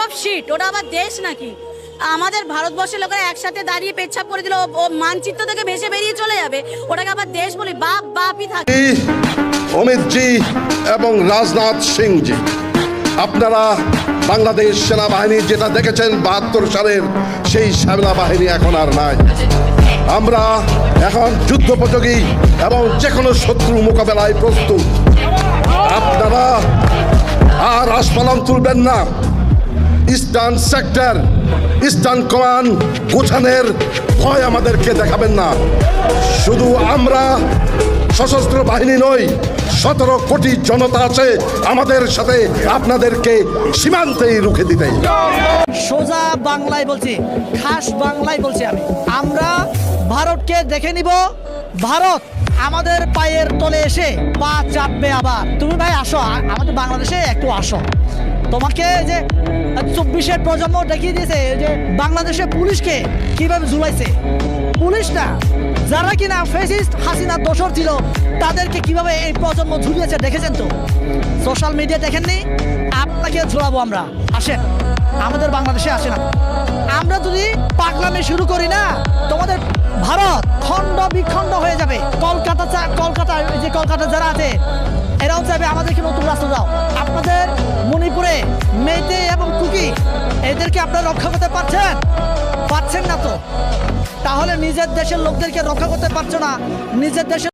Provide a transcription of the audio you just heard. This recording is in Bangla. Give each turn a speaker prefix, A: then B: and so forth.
A: অফ শিট, ওটা আবার দেশ নাকি? আমাদের ভারতবর্ষের লোকেরা একসাথে দাঁড়িয়ে পেচ্ছাপ করে দিল, ও মানচিত্র থেকে ভেসে বেরিয়ে চলে যাবে, ওটাকে আবার দেশ বলি? বাপ বাপই থাকে।
B: অমিত জি এবং রাজনাথ সিং জি, আপনারা বাংলাদেশ সেনাবাহিনী যেটা দেখেছেন ৭২ সালের, সেই সেনাবাহিনী এখন আর নাই। আমরা এখন যুদ্ধোপযোগী এবং যে কোনো শত্রু মোকাবেলায় প্রস্তুত। আপনারা আর আস্ফালন তুলবেন না। ইস্টার্ন সেক্টর, ইস্টার্ন কমান্ড গোছানোর ভয় আমাদেরকে দেখাবেন না। শুধু আমরা সশস্ত্র বাহিনী নই, ১৭ কোটি জনতা আছে আমাদের সাথে, আপনাদেরকে সীমান্তেই রুখে দিতে।
C: সোজা বাংলায় বলছি, খাস বাংলায় বলছি আমরা ভারতকে দেখে নিব। ভারত আমাদের পায়ের তলে এসে পা চাপবে আবার। তুমি ভাই আসো আমাদের বাংলাদেশে, একটু আসো। তোমাকে যে ২৪-এর প্রজন্ম দেখিয়ে দিয়েছে যে বাংলাদেশে পুলিশকে কিভাবে ঝুলাইছে। পুলিশটা যারা কিনা ফ্যাসিস্ট হাসিনার দোসর ছিল, তাদেরকে কিভাবে এই প্রজন্ম ঝুলিয়েছে দেখেছেন তো? সোশ্যাল মিডিয়া দেখেননি? আপনাকে ঝুলাবো আমরা। আসেন আমাদের বাংলাদেশে, আসেন। আমরা যদি পাগলামি শুরু করি না, তোমাদের ভারত খণ্ড বিখণ্ড হয়ে যাবে। কলকাতা যারা আছে এরাও চাইবে আমাদেরকে নতুন রাস্তা দাও। আপনাদের মণিপুরে মেইতে এবং কুকি, এদেরকে আপনারা রক্ষা করতে পারছেন না তো? তাহলে নিজের দেশের লোকদেরকে রক্ষা করতে পারছো না, নিজের দেশের